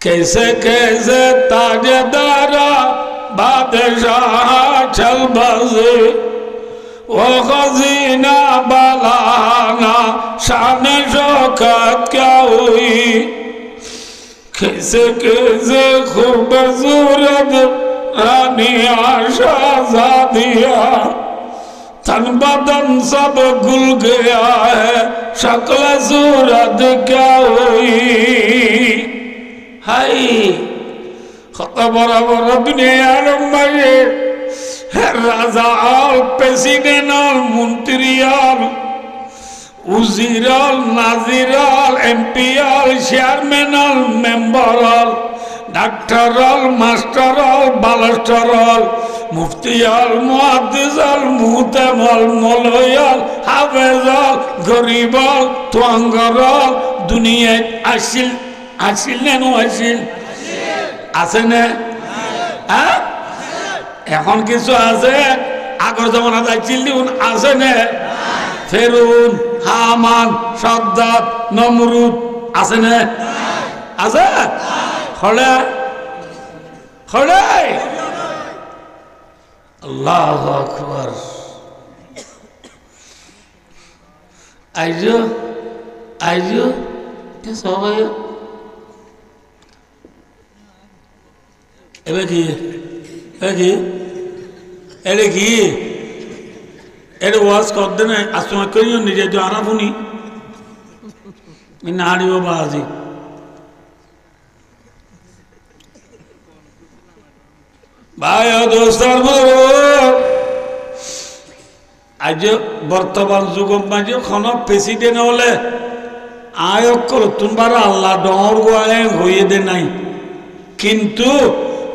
कैसे कैसे ताजदारा बादशाह छलबाज़ी वो खजीना बालाना शान शौकत क्या हुई कैसे कैसे खूबसूरत रानी शहज़ादिया तन बदन सब गुल गया है शक्ल सूरत क्या हुई हाय खता बराबर अपने आलम राजा आल प्रेसिडेंट आल मंत्री आल उजीर आल नाजिर आल एमपी आल चेयरमैन आल मेंबर आल डॉक्टर आल मास्टर आल बालस्टर आल मुफ्ती आल मुहद्दिस आल मुहतम आल मौलवी आल हाफिज आल गरीब आल तुआंगर आल दुनिया आशिल आशिल ने नो आशिल আছে না হ্যাঁ এখন কিছু আছে আগর জমানা যাইছিল আছে না ফেরউন হামান সাদ্দাত নমরুদ আছে না আছে হলে হলে আল্লাহু আকবার আইজো আইজো কে সবাই এবার কি এটা কি এটা ওয়াজ করতে না আসমা করিও নিজে তো আরাফুনি না হারিব বাজি ভাই দোস্তার আজ বর্তমান যুগত মাঝে খন প্রেসিডেন্ট হলে আয়োগ করো তোমার আল্লাহ ডর গোয়ায় হয়ে দে নাই কিন্তু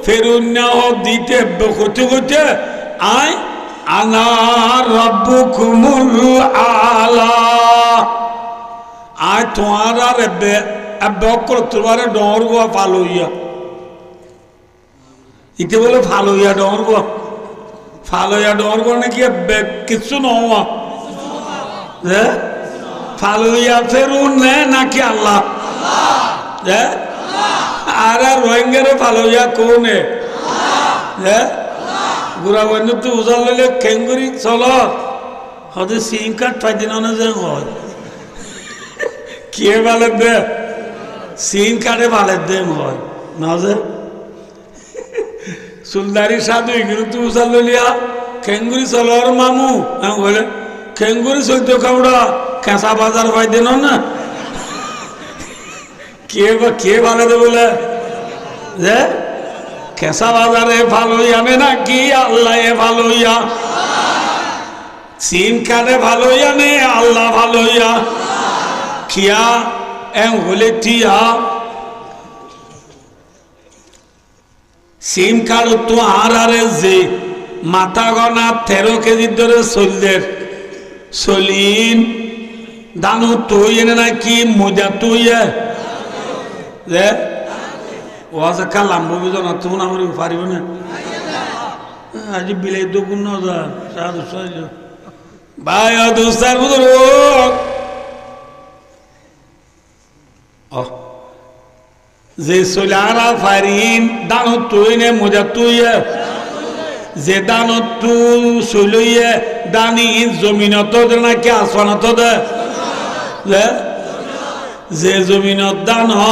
ফেরুন্নাহ দিতে হতে হতে আয় আনা রাব্বুকুমুল আলা আয় তোমার আর বকর তোমার ডর গোয়া ফালইয়া ইতে বলে ফালইয়া ডর গোয়া ফালইয়া ডর গোয়া নাকি কিছু নওয়া হ্যাঁ ফালইয়া ফেরুন নাকি আল্লাহ হ্যাঁ আর রোহিঙ্গারে ফালইয়া কোনে হ্যাঁ গুড়া বন্ধু তো উজাল লইলে খেঙ্গুরি চলো হতে সিম কার্ড পাই দিন যে হয় কে ভালো দে সিম কার্ডে ভালো দে হয় না যে সুলদারি সাধু এগুলো তো উজাল লইলিয়া খেঙ্গুরি চলো আর মামু বলে খেঙ্গুরি চলতে কাউড়া কেঁচা বাজার পাই দিন না কে ভালো দে বলে যে কেঁচা বাজারে ভালোইয়া না কি আল্লাহ ভালোইয়া সিম কার্ডে ভালোইয়া নে আল্লাহ ভালোইয়া খিয়া এম হলে টিয়া সিম কার্ড তো আরে যে মাথা গনা 13 কেজি ধরে চলদের চলিন দানু তুই এনে নাকি মজা তুই যে ওয়াজ কালাম বুঝনা তুমি আমার পারিব না আজ বিলাই তো কোন যা সাধু সাজো ভাই দোস্তার বুঝলো যে সোলারা ফারিন দান তুই নে মজা তুই যে দান তু সইলইয়ে দানি জমিনত নাকি আসমানত দে যে জমিনত দান হ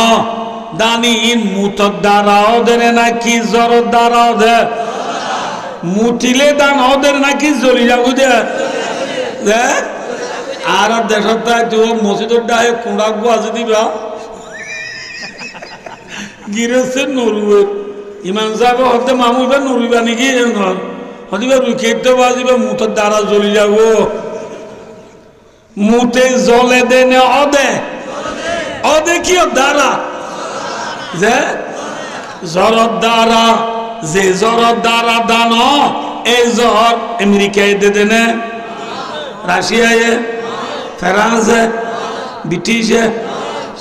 দানি মুতর দ্বারাও দেনে নাকি জ্বরের দ্বারাও দে মুঠিলে দান ওদের নাকি জ্বলি যাবো দে আর দেশত মসজিদের ডাহে কুড়া গুয়া যদি দিবা গিরেছে নরুয়ে ইমান সাহেব হতে মামুবা নরুবা নাকি হদিবা রুখেতে বাজিবা মুতর দ্বারা জ্বলি যাবো মুতে জলে দেনে অদে অদে কি দ্বারা যে জ্বরের দ্বারা যে জ্বরের দ্বারা দান এই জ্বর আমেরিকায় দে দেনে রাশিয়ায় ফ্রান্সে ব্রিটিশে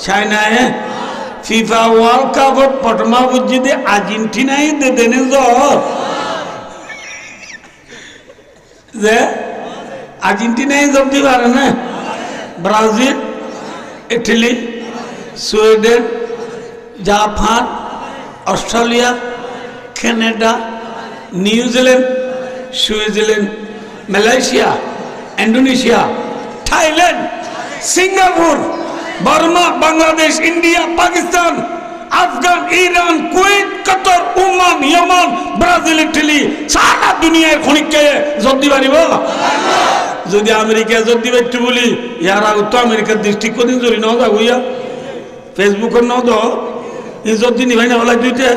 চায়নায় ফিফা ওয়ার্ল্ড কাপত প্রথমা বুঝি দে আর্জেন্টিনায় দে দেনে জ্বর যে আর্জেন্টিনায় জবদি পারে না Brazil Italy Sweden Japan Australia, Canada, New Zealand, Switzerland, Malaysia, Indonesia, Thailand, Singapore, Burma, Bangladesh, India, Pakistan, Afghan, Iran, Kuwait, Qatar, Oman, Yemen, Brazil, Italy, সারা দুনিয়ার খনিককে যদি পারিব। যদি আমেরিকা যদি একটু বলি ইয়ার আগে তো আমেরিকার দৃষ্টি কদিন জড়ি নাও যাবো ইয়া ফেসবুকের নাও তো যদি নিভাই না বলা দুইটা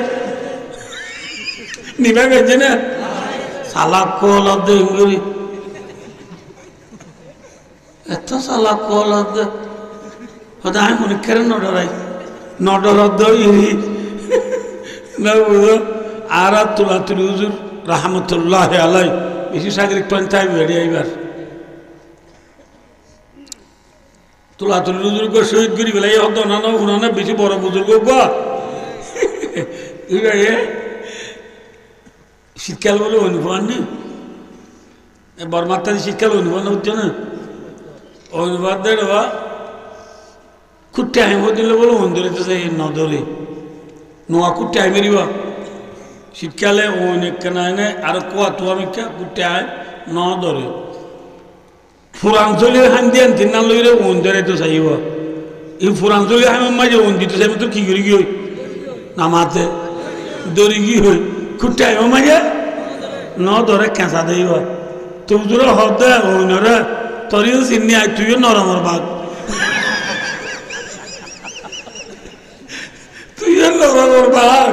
নিভাই গেছে না সালাক কল দে ইংরি এত সালাক কল দে হয়তো আমি মনে করেন নডরাই নডর ইরি না বুঝো আর তুলা তুলি হুজুর রহমতুল্লাহ আলাই বেশি সাগরিক পঞ্চায়েত বেরিয়ে এইবার তোলা তুলি বুজুর্গ শহীদ করি বেলা এই হতো না না বেশি বড় বুজুর্গ গা শীতকাল বলে অনুভব নেই বরমাত্রা শীতকাল অনুভব হচ্ছে না অনুবাদ দেয় বা খুব টাইম দিলে বলে মন্দিরে তো যাই নদরে নোয়া খুব টাইম এরিবা শীতকালে অনেক কেনা এনে আর কোয়া তো আমি খুব টাইম ন ধরে ফুরাঞ্চলি হান দিয়ে তিন না লইলে অন্ধরে তো চাইব এই ফুরাঞ্চলি হামের মাঝে অন্দিত চাইব তো কি করি কি হই নামাতে দৌড়ি কি হই খুব টাইম মাঝে ন ধরে কেঁচা দেব তুই তোর হতে অন্যরে তরিও চিনি আই তুইও নরমর বাঘ তুইও নরমর বাঘ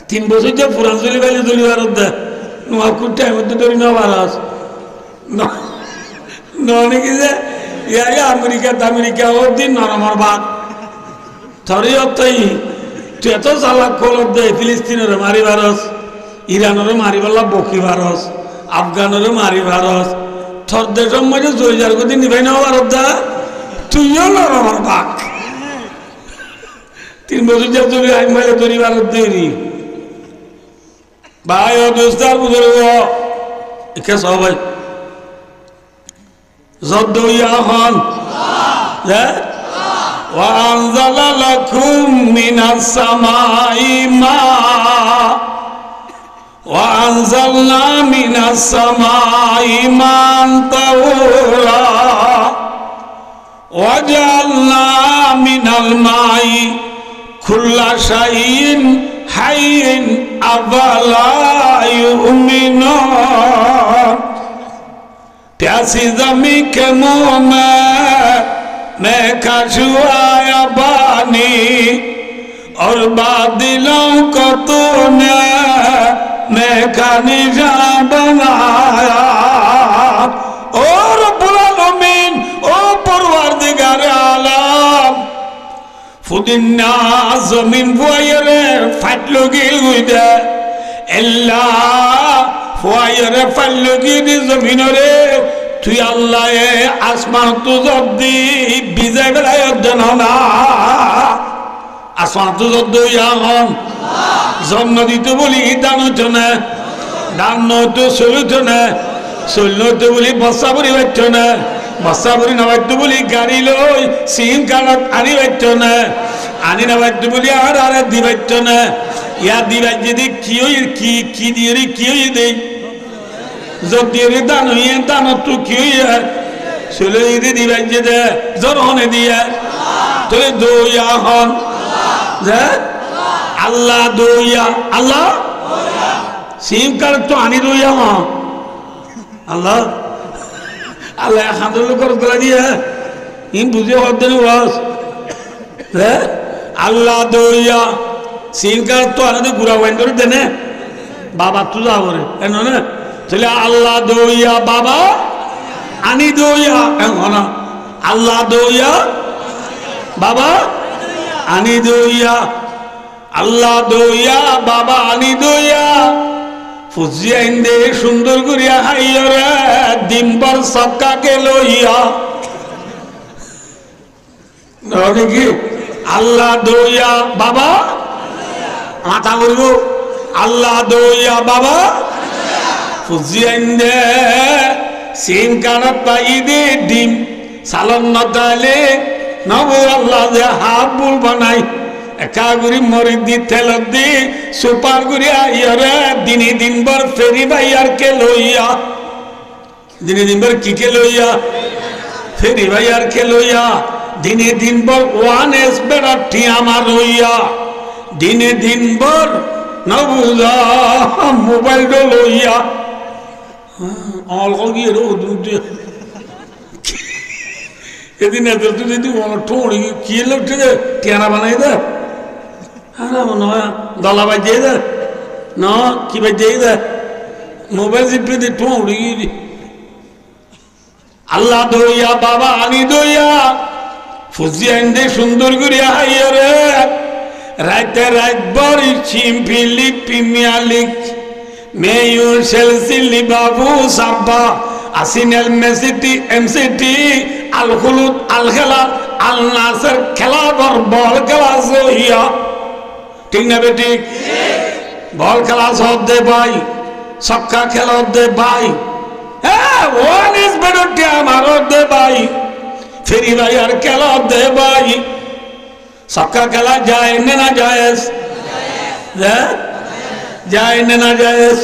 3 বছর যে ফুরাঞ্চলি বাইলে দৌড়ি বার দে নোয়া খুব টাইম মধ্যে দৌড়ি না বাড়াস নাকি যে ইয়া আমেরিকা ওর দিন নরমর বাঘ থরিও তুই তুই এত চালাক কলর দে ফিলিস্তিনের মারি ভারস ইরানের মারি পারলা বকি ভারস আফগানের মারি ভারস থর দেশের মাঝে জয় যার গতি নিভাই নেওয়া ভারত দা তুইও নরমর বাঘ 3 বছর যে তুই আইন মাইলে তৈরি ভারত দেরি ভাই ও দোস্তার বুঝুর্গ একে সবাই জদ্দুইয়া হন وأنزل لكم من السماء ماء وأنزلنا من السماء ماء طهورا وجعلنا من الماء كل شيء حي أفلا يؤمنون प्यासी जमी के मुंह में खजुआया पानी और बादलों को तूने मैं खानिशा बनाया और बुलालमीन ओ परवरदिगार आलम फुदिन्ना जमीन बुआयरे फाटलो गिल गुइदे अल्लाह ফুয়াইরে ফাল্লুকি দি জমিনরে তুই আল্লাহ আসমান তো জব্দি বিজয় বেলায় অধ্যয়ন না আসমান তো জব্দ হন জন্ম দিতে বলি দান হইতো না দান নয়তো চলিত না চলতে বলি বসা পরি বাধ্য না বসা পরি না বাধ্য বলি গাড়ি লই সিম কার্ডত আনি বাধ্য না আনি না বাধ্য বলি আর দি বাধ্য না ইয়া দিবাই যদি কি দিয়ে কি দেই যদি দান হইয়ে দান তো কি হইয়া চলে যদি দিবাই যে দে জ্বর হনে দিয়ে তোলে দইয়া হন যে আল্লাহ দইয়া আল্লাহ সিম কার্ড তো আনি দইয়া হন আল্লাহ আল্লাহ হাঁদুর করে তোলা দিয়ে ইন বুঝে হতেন ওয়াস হ্যাঁ আল্লাহ দইয়া সিম কার্ড তো আনাতে গুড়া ওয়াইন করে দেনে বাবা তো যাবো রে এন না তাহলে আল্লাহ দইয়া বাবা আনি দইয়া এখন আল্লাহ দইয়া বাবা আনি দইয়া আল্লাহ দইয়া বাবা আনি দইয়া ফুজিয়া ইন্দে সুন্দর করিয়া হাইয়রে ডিম্বর সক্কাকে লইয়া কি আল্লাহ দইয়া বাবা মাথা করব আল্লাহ দইয়া বাবা ফুজিয়াইন্দে সিম কারত পাই দে ডিম সালন নতালে নব আল্লাহ যে হাফ বুল বানাই একা গুড়ি মরি দি তেল দি সুপার গুড়ি আইয়রে দিনে দিনভর ফেরি ভাইয়ার কে লইয়া দিনে দিনভর কি কে লইয়া ফেরি ভাইয়ার কে লইয়া দিনে দিনভর ওয়ান এস বেড়াটি আমার লইয়া দিনে দিনভর নবুজা মোবাইল লইয়া অল গিয়ে এদিন যদি ঠোঁড়ি কি লোকটি দে টিয়ানা বানাই দে দলা বাজিয়ে দে ন কি বাজিয়ে দে মোবাইল জিপে দে ঠোঁড়ি আল্লাহ দইয়া বাবা আনি দইয়া ফুজি আইন্দে সুন্দর করিয়া হাইয়া রে রাইতে রাত বড়ি চিম্পিলি প্রিমিয়ার মেয়ু সেলসিলি বাবু সাব্বা আসিনেল মেসিটি এমসিটি আল খুলুদ আল খেলা আল নাসের খেলা বল খেলা জহিয়া ঠিক না বেটি বল খেলা সব দে ভাই সক্কা খেলা দে ভাই হ্যাঁ ওয়ান ইজ বেডটি আমার দে ভাই ফেরি ভাই আর খেলা দে ভাই সক্কা খেলা যায় না জায়েজ যায় না জায়েজ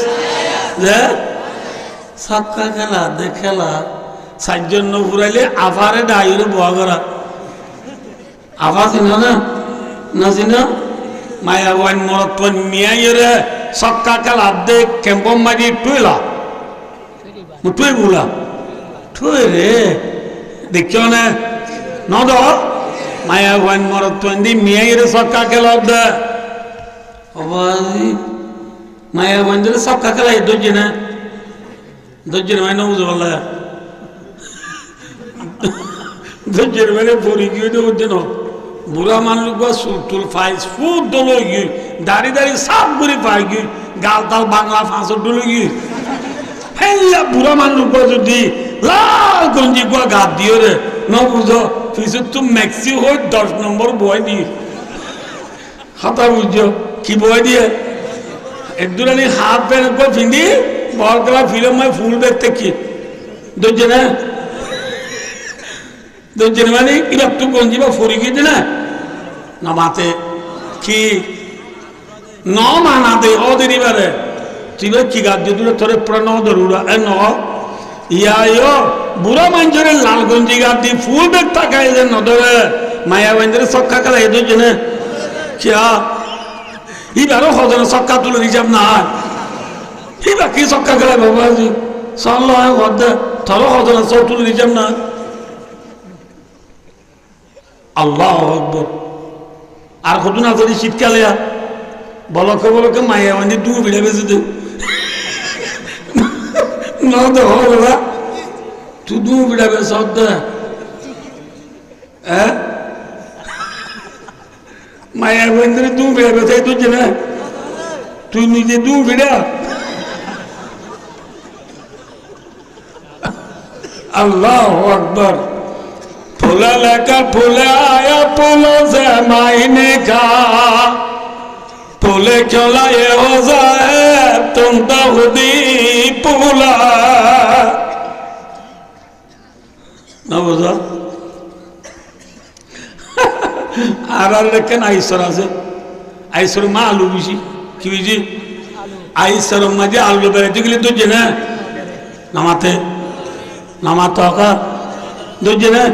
সক্কা খেলা দে খেলা সাতজন ঘুরাইলে আফারে ডাইরে বোয়া করা আফা চিনো না না চিনো মায়া ওয়ান মরত মিয়াইরে সক্কা খেলা দে কেম্পম মারি টুইলা টুই বুলা টুই রে দেখছো না নদ মায়া ওয়ান মরত দি মিয়াইরে সক্কা খেলা দে অবাজি মায়া ওয়ান দিলে সক্কা খেলা দোজে না দোজের মানে বুঝো বলা দোজের মানে পরি গিয়ে দোজে না বুড়া মানুষ বা সুরতুল ফাইজ ফুট দল গিয়ে দাড়ি দাড়ি সাপ করে পাই গিয়ে গাল তাল বাংলা ফাঁসর ডলে গিয়ে হেল্লা বুড়া মানুষ বা যদি লাল গঞ্জি গুয়া গাত দিও রে ন বুঝো ফিসে তো ম্যাক্সি হয়ে 10 নম্বর বয় দিয়ে হাতা বুঝছো কি বয় দিয়ে একদুরানি হাত প্যান্ট করে ফিন্দি বল খেলা ফিল্ম মানে ফুল দেখতে কি দোজে না দোজে মানে এবার তো গঞ্জি বা ফরি গিয়েছে না নামাতে কি ন মানাতে ওদের এবারে তুই কি গাছ দিয়ে দূরে তোরে পুরা ন দরুরা এ ন ইয়া বুড়া মানুষের লাল গঞ্জি গাছ দিয়ে ফুল বেগ তাকায় যে নদরে মায়া বান্ধের সক্কা খেলা এ দোজে না কিয়া এবারও হজনে সক্কা তুলে হিসাব না এবার কি সক্কা খেলা বাবাজি চল হদে থর হজনে সব তুলে হিসাব না আল্লাহ আকবার আর কতদিন আছে শীতকালে বলকে বলকে মায়া বান্ধি দু ভিড়ে বেঁচে দে না তো হবা তুই দু ভিড়া বেশ দে মায়া বান্ধি দু ভিড়া বেঁচে তুই না তুই নিজে দু ভিড়া আল্লাহ আকবার फूला लेकर फूले आया फूलों से मायने का फूले क्यों लाए हो जाए तुम तो खुदी फूला ना बोझा আর লেখেন আইসর আছে আইসর মা আলু বুঝি কি বুঝি আইসর মাঝে আলু বেড়াতে গেলে তো জেনে নামাতে নামাতে হকা দুজে না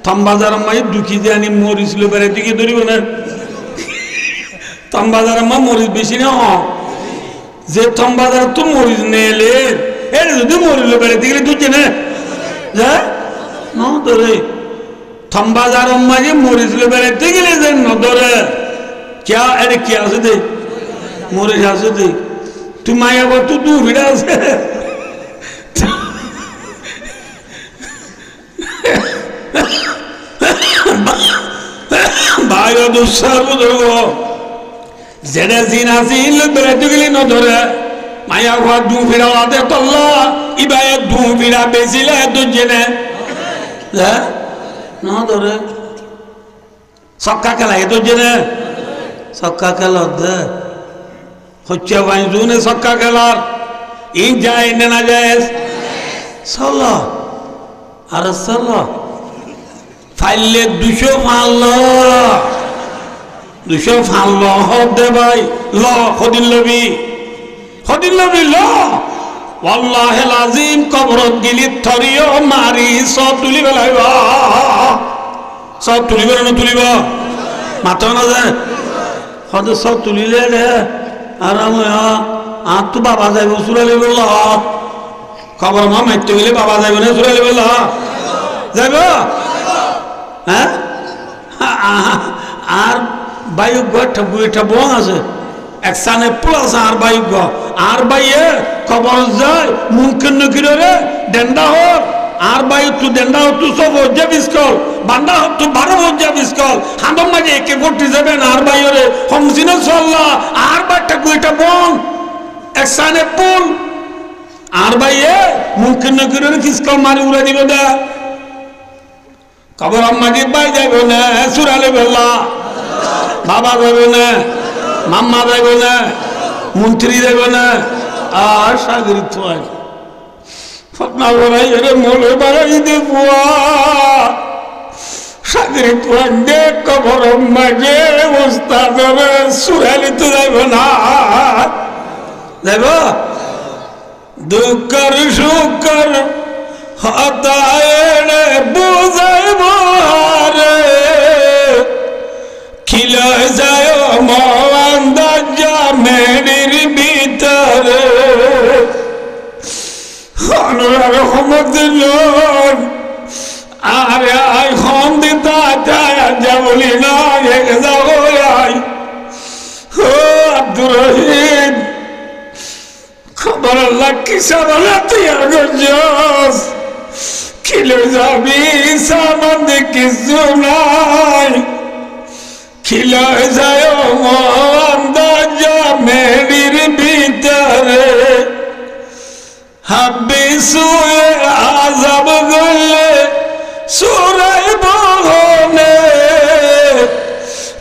থমবাজার মাই দুঃখী দিয়ে আনি মরিছিল বেড়াতে গিয়ে ধরিব না থমবাজার মা মরিচ বেশি না যে থমবাজার তো মরিচ নেলে এর যদি মরিল বেড়াতে গেলে দুজে না যা ন ধরে থমবাজার মাঝে মরিছিল বেড়াতে গেলে যে ন ধরে क्या अरे क्या আছে দে মরিচ আছে দে তুই মায়া বল তুই দু ভিড়া আছে ভাই দুঃসার বুঝব যেটা জিনা জিন বেড়াতে গেলি ন ধরে মায়া ঘর দু ফিরা আদে তল্লা ইবাই দু ফিরা বেশিলে দুজনে না ধরে সক্কা খেলা এ দুজনে সক্কা খেলা দে হচ্ছে ভাই জুনে সক্কা খেলার ই যায় না যায় চলো আর চলো ফাইলে 200 মারল 205 হদে ভাই ল হদিন লবি ল ওয়াল্লাহি লাজিম কবরত গিলি থরিও মারি সব তুলি বেলাইবা সব তুলিবে না তুলিব মাথা না যায় হদে সব তুলিলে রে আর আর তো বাবা যাইব সুরালি বলল খবর মা মাইতে গেলে বাবা যাইব না সুরালি বলল যাইব হ্যাঁ আর বায়ুজ্ঞ একটা বন আছে এক সানে পুল আছে আর বায়ুজ্ঞ আর বাইয়ে খবর যায় মুমকিন নকিরে রে ডেন্ডা হোক আর বায়ু তু ডেন্ডা হোক তু সব হজ্জা বিস্কল বান্ডা হোক তু 12 হজ্জা বিস্কল হাঁদম মাঝে একে 47 আর বাইরে হমসিনে চল্লা আর বাইটা গুইটা বন এক সানে পুল আর বাইয়ে মুমকিন নকিরে রে কিসকল মারি উড়ে দিবে দা খবর আম্মাজি বাই যাইব না সুরালে বেলা বাবা যাবে না মাম্মা যাবে না মন্ত্রী যাবে না আর সাগরিত হয় ফটনা বলাই রে মোলে বাড়াই দেবুয়া সাগরিত দে কবর মাঝে ওস্তাদ সুরালি তো যাইব না যাইব দুঃখর সুখর হতায় বুঝাইব রে খিলে যায় মন্দাজা মেরির ভিতরে অনুরাগ হমদিল আরে আই হম দিতা যা বলি না যাও আই ও আব্দুর রহিম খবর আল্লাহ কিসা বলা তুই আর গজস খিলে যাবি সামনে কিছু নাই খিলে যায় মন্দাজা মেরির ভিতরে হাব্বি সুয়ে আজাব গলে সুরাই বহনে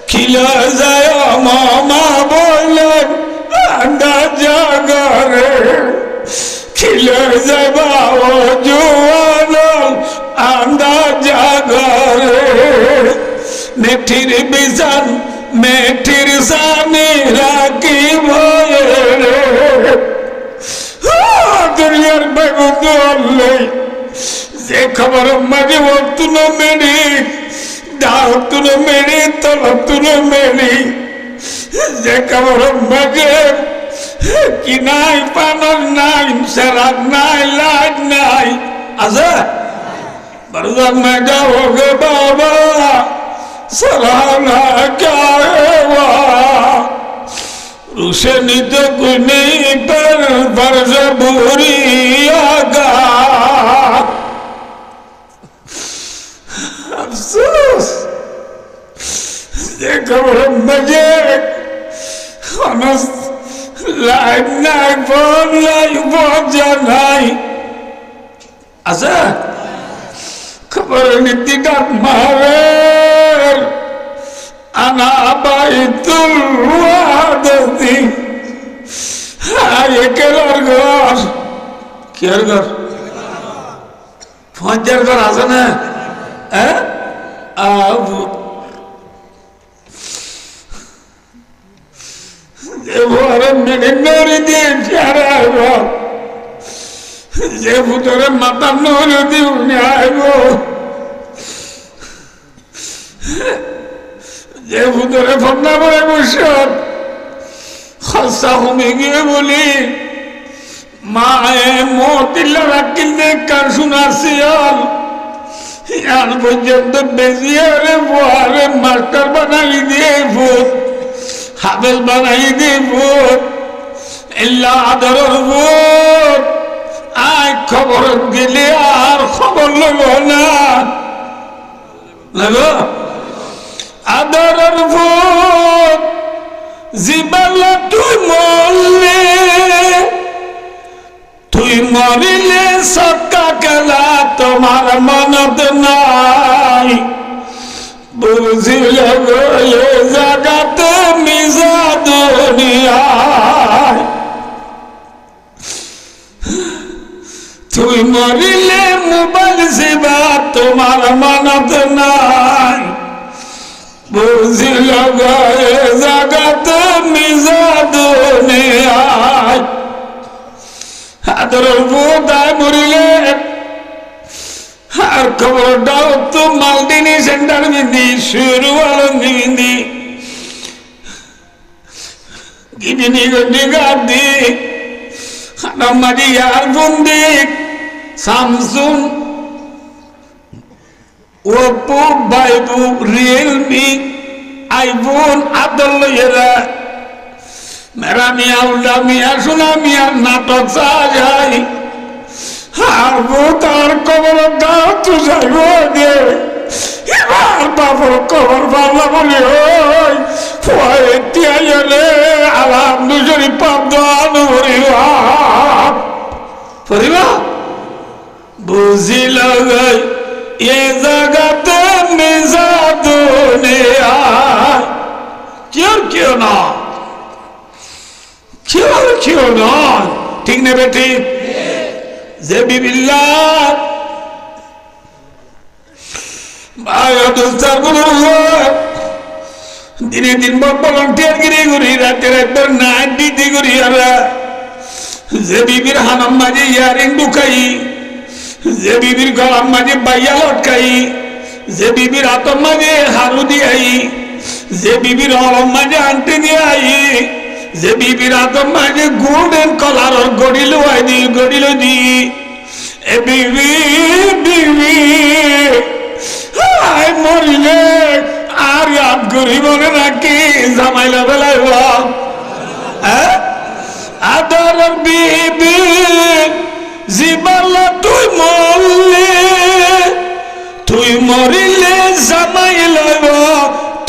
খিলে যায় মামা বললেন আন্দাজা গরে খিলে যায় বাবা জোয়ান আন্দাজা গরে মেঠির বিজান মেঠির সানি রাখি ভয়ে দুনিয়ার বেগুন আল্লাহ যে খবর মাঝে তুন মেরি ডাল তুন মেরি তল তুন মেরি যে খবর মাঝে কি নাই পানর নাই সেরাত নাই লাইট নাই আছে বরদান মে যাওগে বাবা सराहना क्या है वहाँ उसे नित कुनी पर बरस बुरी आगा अफसोस देखो मजे हनस लाइफ नहीं बोल नहीं बहुत जानाई ऐसा खबर नीति का मारे আনা বাইতুল ওয়াদতি আরে কেলার ঘর কের ঘর ফঞ্জার ঘর আছে না হ্যাঁ আবু দেবরে মেনে দিয়ে চারাইব যে ভূতরে মাথা নড়ে দিও আইব যে ভূতরে ফন্না পড়ে বসত খাসা হুমে গিয়ে বলি মায়ে মতিল্লা রাখিলে কার শোনাছিয়াল ইয়ার পর্যন্ত বেজিয়ে রে বহারে মাস্টার বানাই দিয়ে ভূত হাবেল বানাই দিয়ে ভূত এল্লা আদরের ভূত আয় খবর গেলে আর খবর লব না লাগো আদরের ভূত জীবনে তুই মরিলে সক্কা কেলা তোমার মনত নাই বুঝিল গয়ে জাগাতে মিজা দুনিয়ায় তুই মরিলে মোবাইল সেবা তোমার মনত নাই বুঝিল গয়ে আদরের বোধায় মরিলে আর খবরটাও তো মালদিনী সেন্টার বিন্দি শুরু আলন্দি বিন্দি গিদিনি গন্ডি গাদি হানামাজি আর বন্দি সামসুং ওপো বাইবু রিয়েলমি আইফোন আদল এরা মেরা মিয়া উল্লা মিয়া সোনা মিয়া নাটক সাজাই হারবো তার কবর দাও তো যাইব দে এবার বাবুর কবর বাবা বলে ওই ফয়ে তিয়াইলে আলহামদুলিল্লাহ পাপ দানো রিবা পরিবা বুঝিল গই এ জগতে মিজা দুনিয়া কেউ না কেউ না ঠিক নেবে ঠিক যে বিবিল্লাহ দিনে দিন ভলান্টিয়ার গিরি করি রাতে রাতে নাইট ডিউটি করি আমরা যে বিবির হানাম মাঝে ইয়ারিং ঢুকাই যে বিবির গলাম মাঝে বাইয়া লটকাই যে বিবির হাতম মাঝে হারু দিয়াই যে বিবির অলম মাঝে আনতে দিয়াই যে বিবির হাতম মাঝে গোল্ডেন কলার গড়িল গড়িল দি এ বিবি বিবি আয় মরিলে আর ইয়াদ করি মনে নাকি জামাইলা বেলাইব আদর বিবি জীবালা তুই মরিলে জামাই লইব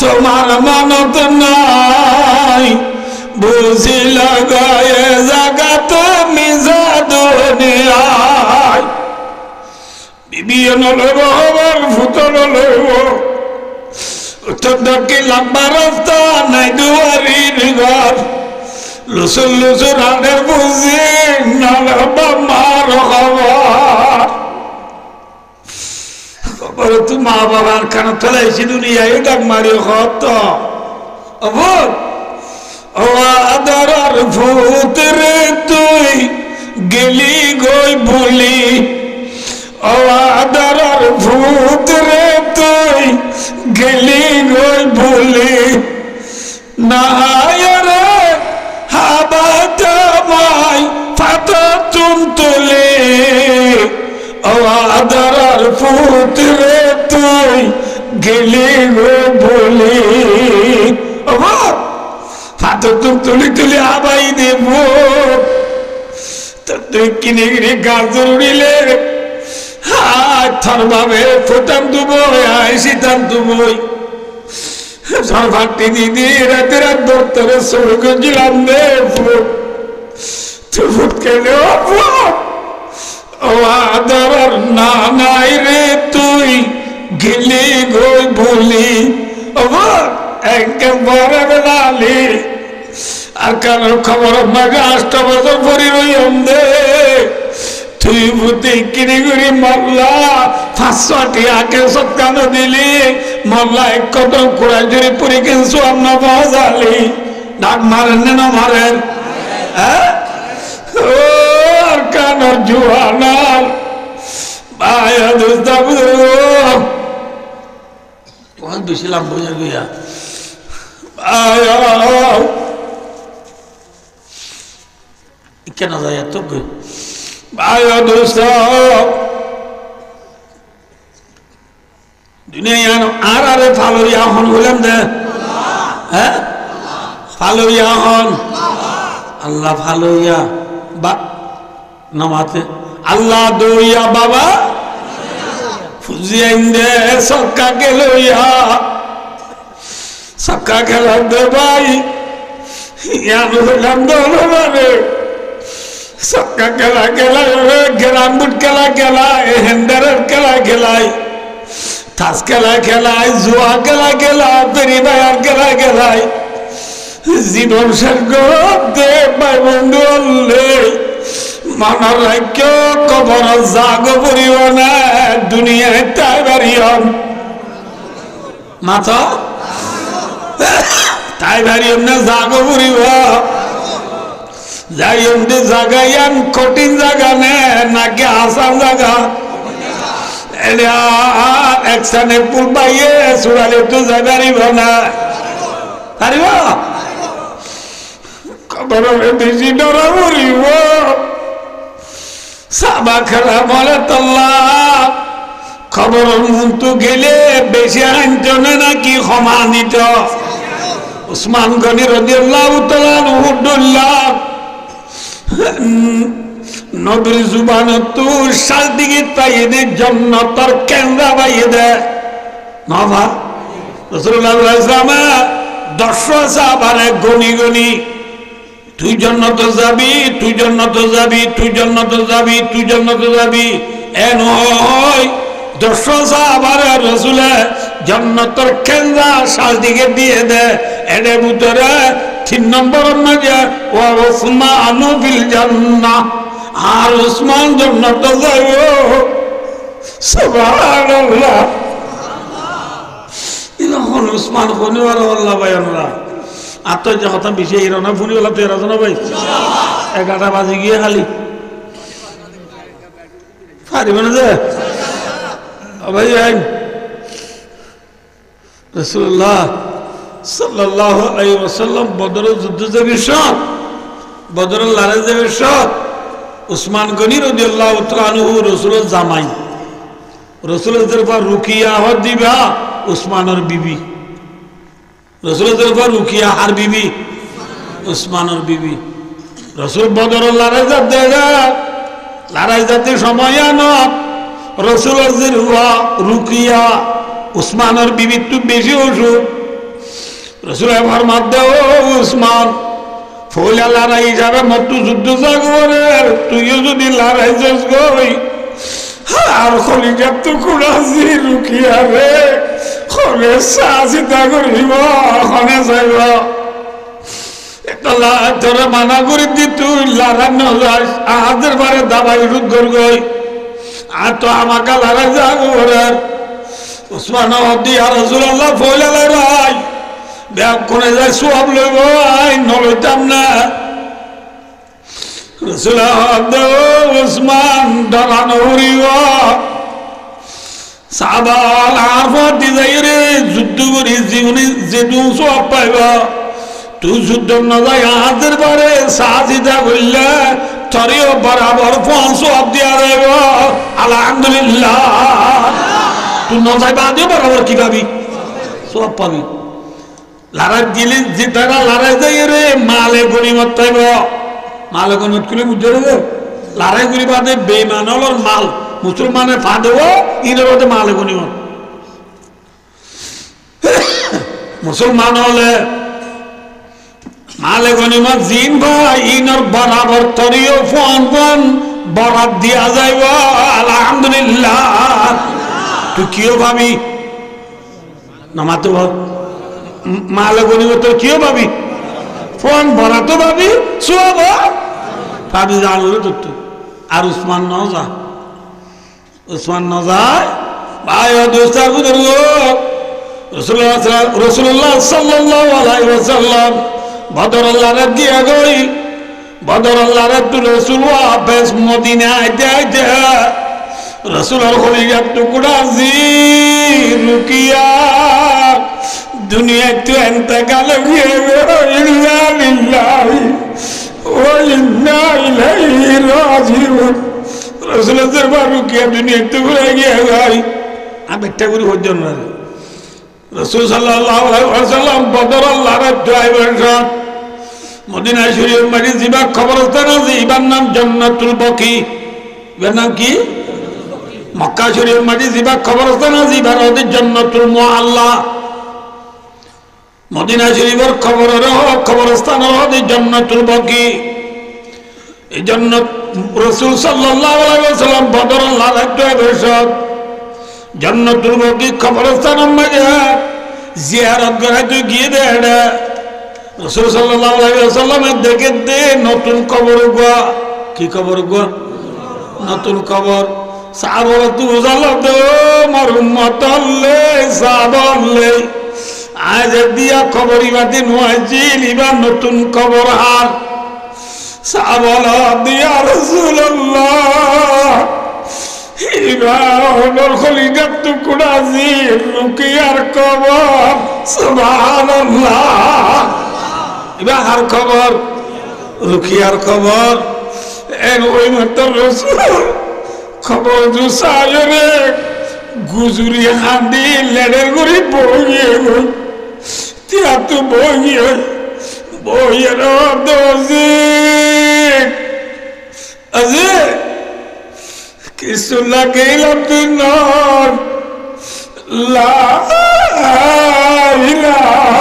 তোমার মানত নাই বুঝিল গয়ে জাগাত মিজা দুনিয়ায় বিবি নলইব হবার ভূত নলইব উত্তর দক্ষিণ লম্বা রাস্তা নাই দুয়ারির ঘর লুসুর লুসুর হাটের বুঝি নলবা মার খবর তু মা বাবার কান তোলাইছি দুনিয়ায় ডাক মারি হত অবর ও আদরার ভূত রে তুই গেলি গই বলি ও আদরার ভূত রে তুই গেলি গই বলি না রে হাবাতামাই ফাতা তুলে ও আদরার ভূত রে তুই গেলি গো বলি ও ফাতা তুলি তুলি আবাই দেব তুই কিনে কিনে গাজর উড়িলে থর ভাবে ফুটান দুবই আইসিতাম দুবই সরভাটি দিদি রাতে রাত দপ্তরে সরে গেছিলাম রে ফুট তুই ফুট খেলে ও আদর না নাই রে তুই গেলি গই বলি ও একেবারে বেলালি আর কারো খবর মাগে 8 বছর পরি রইম দে তুই ভূতে কিনে করি মরলা 500 টাকা সৎকানো দিলি মরলা 1 কদম কুড়াই ধরে পরি কিনছু আমরা বাজালি ডাক মারেন না মারেন ও আর কানো জুয়ানার বায়া দোস্তা বুঝো কোন দুছিলাম বুঝা গিয়া বায়া কেন যায় এত বায়া দোস্তা দুনিয়া আর আরে ফালরিয়া হন বললাম দে হ্যাঁ ফালরিয়া হন আল্লাহ ফালরিয়া বা নামাতে আল্লাহ দইয়া বাবা ফুজিয়াইন দে সক্কা গেলইয়া সক্কা খেলা দে ভাই ইয়ান বললাম দোলরে সক্কা খেলা খেলা গ্রাম বুট খেলা খেলায় হেন্দারের খেলা খেলায় তাস খেলা খেলায় জুয়া খেলা খেলায় পেরিবায়ার খেলা খেলায় জীবন শেষ দে ভাই বন্ধু অল্লে মনের রাজ্য কবর জাগ পড়িব না দুনিয়ায় তাই বাড়িয়ম মাথা তাই বাড়িয়ম না জাগ পড়িব যাই এমনি জাগাইয়ান কঠিন জায়গা নে নাকি আসান জায়গা এক স্থানে পুল পাইয়ে চূড়ালে তো যাই পারিব না পারিব খবরে বেশি ডরা মরিব সাবা খেলা বলে তল্লাহ খবর মন্তু গেলে বেশি আইনজনে নাকি সমানিত উসমান গনি রাদিয়াল্লাহু তাআলা নুহুল্লাহ নবীর জুবানত সাল দিকে তাইদে জান্নাতের কেন্দ্র বাইদে নবা রাসূলুল্লাহ সাল্লাল্লাহু আলাইহি ওয়াসাল্লাম 10 সাহাবারে গনি গনি তুই জান্নাতে যাবি তুই জান্নাতে যাবি তুই জান্নাতে যাবি তুই জান্নাতে যাবি এন হয় 10 সাহাবারে রাসূলে জান্নাতের কেন্দ্র সাল দিকে দিয়ে দে এর ভিতরে 3 নম্বরের মাঝে ওয়া উসমানু ফিল জান্নাহ আর উসমান জান্নাতে যাইব সুবহানাল্লাহ ইলাহুল উসমান ফোনওয়ার আল্লাহ ভাইরা আত যে কথা বেশি এরনা ফোনওয়ালা তো এরা জানা ভাই 11টা বাজে গিয়ে খালি পারিব না যে ভাই রাসূলুল্লাহ সাল্লাল্লাহু আলাইহি ওয়াসাল্লাম বদরের যুদ্ধ যাবে সব বদরের লড়াই যাবে সব উসমান গনি রাদিয়াল্লাহু তাআলা আনহু রাসূলের জামাই রাসূলের দরবার রুকিয়া হদ দিবা উসমানের বিবি রাসূলের দরবার রুকিয়া আর বিবি উসমানের বিবি রাসূল বদরের লড়াই যাতে লড়াই যাতে সময় না রাসূলের জিরওয়া রুকিয়া উসমানের বিবি তো বেশি অসুখ রাসূল ফরমাত দাও উসমান ফৌলা লড়াই যাবে মতো যুদ্ধ জাগরে তুইও যদি লড়াই যাস গই আর খলিজা তো কুড়াছি রুকিয়া রে খলে সাজিদা করিব খনে যাইব একটা তোরা মানা করে দি তুই লড়াই ন যাস আহাদের বারে দাবাই রুদ গই আর তো আমাকে লড়াই জাগরে উসমান হদি আর রাসূলুল্লাহ ফৌলা লড়াই ব্যাগ করে যায় সব লইব আই নলইতাম না উসমান ডরানো হরিব সাবাল আরফত দি যাই রে যুদ্ধ করি জীবনে যেটু সব পাইব তুই যুদ্ধ না যাই হাতের বারে সাজিদা করলে তরিও বরাবর ফোন সব দিয়া যাইব আলহামদুলিল্লাহ তুই না যাই বাদেও বরাবর কি পাবি সব পাবি লড়াই দিলে যে তারা লড়াই যাই রে মালে গনিমত পাইব মালে গনিমত করে বুঝতে দেবে লড়াই করি বাদে বেঈমান হলোর মাল মুসলমানের ফা দেব ইনের মধ্যে মালে গনিমত মুসলমান হলে মালে গনিমত জিন ভাই ইনর বরাবর তরিও ফোন ফোন বরাদ দিয়া যাইব আলহামদুলিল্লাহ তুই কিও ভাবি নামাতে ভাব মালে গনিমত কিও ভাবি ফোন ভরা তো ভাবি সব ভাবি জানলে তো আর উসমান ন যা উসমান ন যায় ভাই দোস্তার বুঝল রাসূলুল্লাহ সাল্লাল্লাহু আলাইহি ওয়াসাল্লাম বদর আল্লাহর দিয়া গই বদর আল্লাহর তো রাসূল ওয়াপস মদিনায় যাইতে রাসূলের খলিজার টুকরা জি রুকিয়া দুনিয়া তো ইন্তেকাল হয়ে গেল ইন্না লিল্লাহি ওয়া ইন্না ইলাইহি রাজিউন রাসূলের দরবার রুকিয়া দুনিয়া তো ঘুরে গিয়ে গই আমি একটা করে হজ্জন না রাসূল সাল্লাল্লাহু আলাইহি ওয়াসাল্লাম বদর আল্লাহর ড্রাইভার সাহেব মদিনা শরীফ মাঝে জিবা খবরস্থান আছে ইবার নাম জান্নাতুল বকি এর নাম কি মক্কা শরীফ মাঝে জিবা খবরস্থান আছে ইবার ওদের জান্নাতুল মুআল্লা মদিনা শরীফের খবরস্থান হলো জান্নাতুল বকি এই জান্নাত রাসূল সাল্লাল্লাহু আলাইহি ওয়াসাল্লাম বদর আল্লাহর ড্রাইভার সাহেব জান্নাতুল বকি খবরস্থান মাঝে জিয়ারত করে তুই গিয়ে দে রাসূল সাল্লাল্লাহু আলাইহি ওয়াসাল্লাম দেখে দে নতুন কবর গো কি কবর গো নতুন কবর সাহাবা তু জাল দে মোর উম্মত লে সাহাবা লে আজ দিয়া কবরি বাদি নয়জিল ইবা নতুন কবর হার সাহাবারা দিয়া রাসূলুল্লাহ ইবাহুল খলিকাত টুকরাজি রুকিয়ার খবর সুবহানাল্লাহ ইবাহার খবর রুকিয়ার খবর এর ওই মত রাসূল খবর দুসায়রে গুজুরি হাঁদি লেডের গুড়ি বইয়ে গই তিয়া তো বইয়ে বইয়ের দোষী আজি কিছু লাগাইলাম তুই নর লা ইলাহা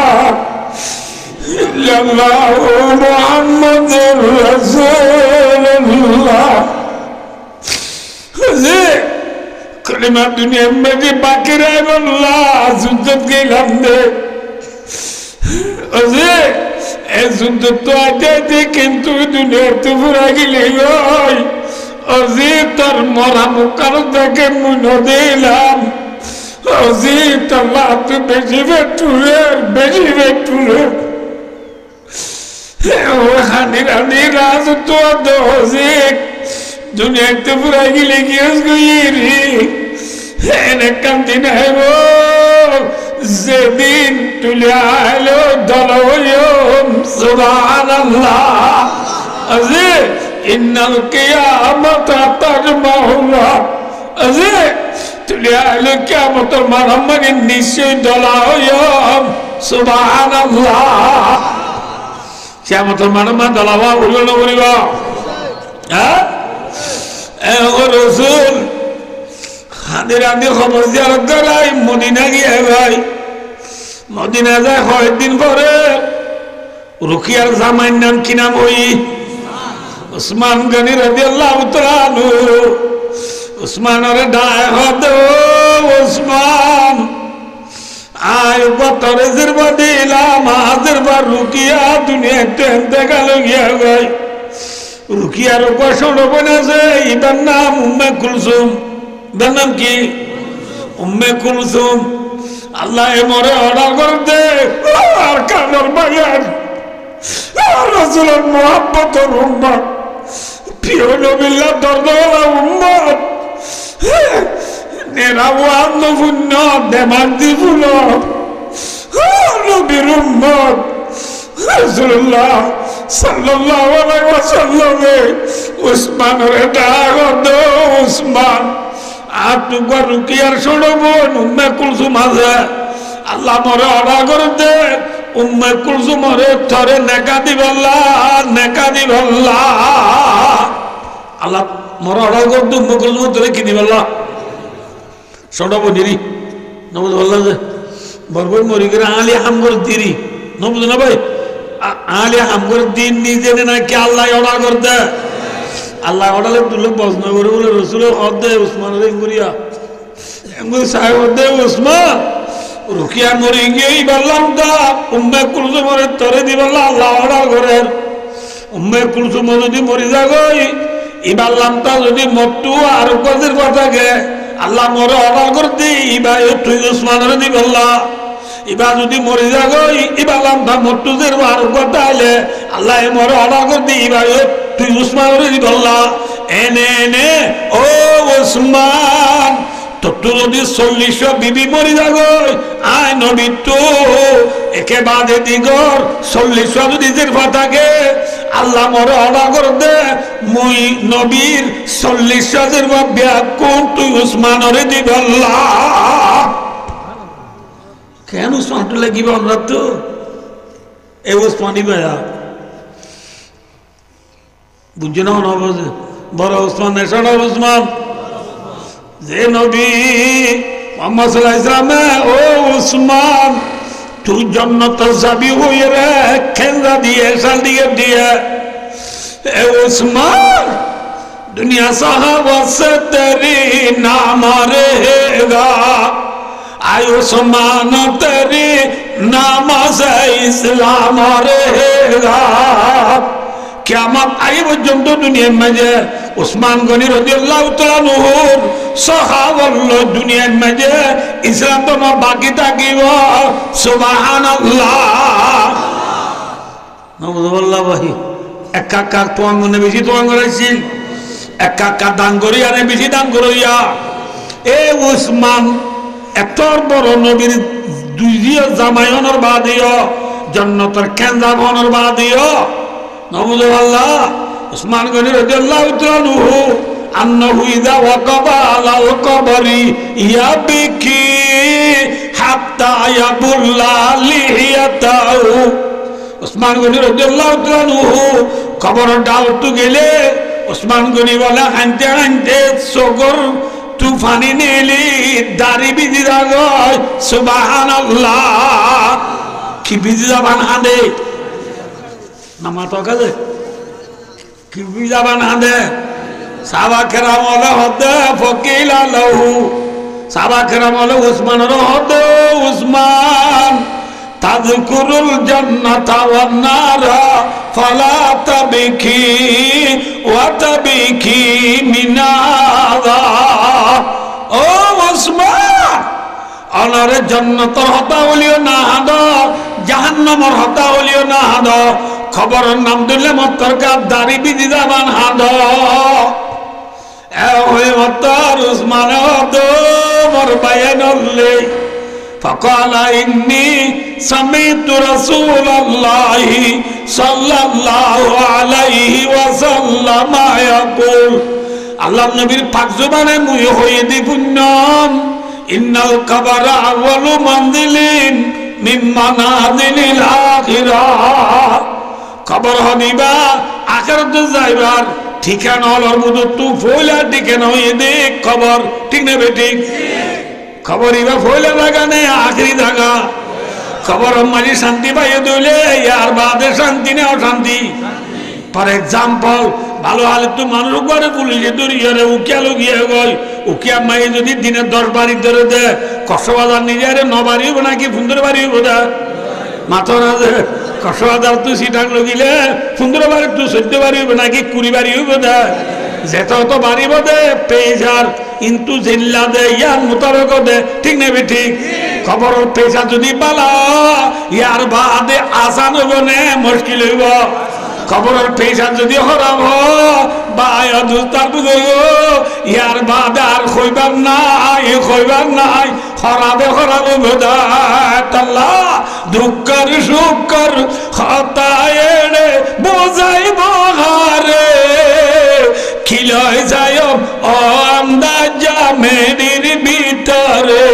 ইল্লাল্লাহু মুহাম্মাদুর রাসূলুল্লাহ আজি কলিমা দুনিয়া মেজি বাকি রে বল্লাহ যুদ্ধত গেলাম দে আজি এই যুদ্ধ তো আইতে কিন্তু দুনিয়াতে পুরা গেলি গই আজি তোর মরা মুখার দেখে মুনো দিলাম আজি তোর লাভ বেশি বেটুরে হানি রানি রাজ তো দোজি দুনিয়াতে পুরা গেলি গিয়েস গইরি এনে কান্দি নাই যেদিন তুলে আলো দলয়ম সুবহানাল্লাহ আজি ইন্নাল কিয়ামাতা তাজমাহুল্লাহ আজি তুলে আলো কিয়ামতের মারামারি নিশ্চয় দলয়ম সুবহানাল্লাহ কিয়ামতের মারামারি দলাবা বলবো না বলিব হ্যাঁ ও রাসূল হাদির আদি খবর জিয়ারত করাই মদিনা গিয়ে ভাই মদিনা যায় কয়েকদিন পরে রুকিয়ার জামাইর নাম কি নাম ওই উসমান গনি রাদিয়াল্লাহু তাআলা আনহু উসমানের ডায় হদ উসমান আয় বতরে জিরবা দিলাম হাজির বার রুকিয়া দুনিয়াতে ইন্তেকাল গিয়া ভাই রুকিয়ার উপাসন বনেছে ইবার নাম উম্মে কুলসুম তার নাম কি উম্মে কুলসুম আল্লাহ মরে অর্ডার করে দে আর কানের বাগান রাসূলের মুহাব্বতের উম্মত প্রিয় নবিল্লাহ দরদওয়ালা উম্মত নেরাওয়ান পুণ্য দেমান্তি ফুল নবীর উম্মত রাসূলুল্লাহ সাল্লাল্লাহু আলাইহি ওয়াসাল্লামে উসমানের ডাক দে উসমান আর তুগা রুকিয়ার শোনবো উম্মে কুলসুম আছে আল্লাহ মরে অর্ডার করে দে উম্মে কুলসুম রে থরে নেকা দিবাল্লাহ আল্লাহ মরে অর্ডার করে দে উম্মে কুলসুম তোরে কি দিবাল্লাহ শোনবো দিরি নবুদ বললা যে বরবর মরি করে আলি হাম করে দিরি নবুদ না ভাই আলি হাম করে দিন নিজে না কি আল্লাহ অর্ডার করতে আল্লাহ অর্ডারে তুলে বজনা করে বলে রসুলের হদ্দে উসমানের এঙ্গুরিয়া এঙ্গুরি সাহেব হদ্দে উসমান রুকিয়া মরি গিয়ে বললাম তা উম্মে কুলসুমরে তরে দিবাল্লা আল্লাহ অর্ডার করেন উম্মে কুলসুম যদি মরি যাগই ইবাল্লাম তা যদি মট্টু আর গজের কথাকে আল্লাহ মরে অর্ডার করতে ইবা তুই উসমানের দিবাল্লা ইবা যদি মরি যাগই ইবাল্লাম তা মট্টুদের আর কথা আইলে আল্লাহ মরে অর্ডার করতে ইবা তুই উসমানের দিবাল্লা এনে ও উসমান তোর যদি 40 বিবি মরি যাগই আয় নবী তো একে বাদে দিগর 40 যদি জিরফা থাকে আল্লাহ মরে অর্ডার করে দে মুই নবীর 40 জিরফা বিয়া কোন তুই উসমানরে দিবাল্লা কেন উসমান তো লাগিবে আমরা তো এ উসমানি ভাইয়া বুঝছো না বড় উসমান নেশান উসমান যে নবী মুহাম্মদ সাল্লাল্লাহু আলাইহি ওয়াসাল্লাম ও উসমান তুই জান্নাত যাবি হয়ে রে খেলরা দিয়ে সাল দিয়ে এ উসমান দুনিয়া সাহাবা সে তেরি নাম रहेगा आय उस्मान तेरी नाम से इस्लाम रहेगा কিয়ামত আই পর্যন্ত দুনিয়ার মাঝে উসমান গনি রাদিয়াল্লাহু তাআলা নূর সাহাবাল্লাহ দুনিয়ার মাঝে ইসলাম তো বাকি থাকিব সুবহানাল্লাহ নবুল্লাহ ভাই এক কাকা তোয়াঙ্গনে বেশি তোয়াঙ্গ রাইছিল এক কাকা দান করিয়া নে বেশি দান করিয়া এ উসমান এত বড় নবীর দুই জামাইনের বাদিও জন্নতের কেন্দ্রা বনের বাদিও নবুজ আল্লাহ উসমান গনি রাদিয়াল্লাহু তাআলা আনহু আন্নাহু ইযা ওয়াকাবা আলাল কবরি ইয়াবকি হাত্তা ইয়াবুল্লা লিহিয়াতাহু উসমান গনি রাদিয়াল্লাহু তাআলা আনহু কবরের ডাল তো গেলে উসমান গনি বলে হানতে হানতে সগর তুফানি নেলি দাড়ি বিধি দাগয় সুবহানাল্লাহ কি বিধি জাবান হাঁদে নামা তো কাজে কি বিধি জাবান হাঁদে সাহাবা কেরাম হলে হদে ফকিল আলাহু সাহাবা কেরাম হলে উসমানের হদে উসমান তাযকুরুল জান্নাতা ওয়ান নারা ফালা তাবকি ওয়া তাবকি মিনাদা ও উসমান আনারে জান্নাতের হতা হলিও না হাদ জাহান্নামের হতা হলিও না হাদ খবরের নাম দিলে মত্তর কা দাড়ি বিধি দাবান হাদ এ ওই মত্তর উসমান হদ মোর বায়ানলে فقال إني سمعت رسول الله صلى الله عليه وسلم يقول الله نبي পাক জবানে মুই হয়ে দিপুন্নম ইন্নাল কবরা আউয়ালু মানজিলিন মিন মানাজিলিল আখিরাহ কবর হনিবা আখিরাতে যাইবার ঠিকানা হলর মতো তু ফইলা ঠিকানা হয়ে দে কবর ঠিক না বেঠিক খবর ইবা ফইলে জায়গা নেই আখরি জায়গা খবর মাঝে শান্তি পাইয়ে দিলে ইয়ার বাদে শান্তি নেই অশান্তি ফর এক্সাম্পল ভালো হালে তো মানুষ করে পুলিশে দৌড়িয়ে উকিয়া লগিয়ে গয় উকিয়া মাই যদি দিনে 10 বাড়ি ধরে দে কষ্টবাজার নিজে আরে 9 বাড়ি হইব নাকি 15 বাড়ি হইব দা মাথা না যে কষ্টবাজার তুই সিটাং লগিলে 15 বাড়ি তুই 14 বাড়ি হইব নাকি 20 বাড়ি হইব দা যেটা তো বাড়ি বদে পেজার কিন্তু জিল্লা দে ইয়ার মোতাবেক দে ঠিক নেবে ঠিক খবর পেশা যদি পালা ইয়ার বাদে আসান হইব নে মুশকিল হইব খবরের পেশা যদি হরাম বায়া দুস্তার বুঝইব ইয়ার বাদে আর কইবার নাই হরাবে হরাবে বেদাল্লাহ দুঃখর সুখর হতায়েড়ে বোঝাইব হারে খিলয় যায় ও আন্দাজা মেরির ভিতরে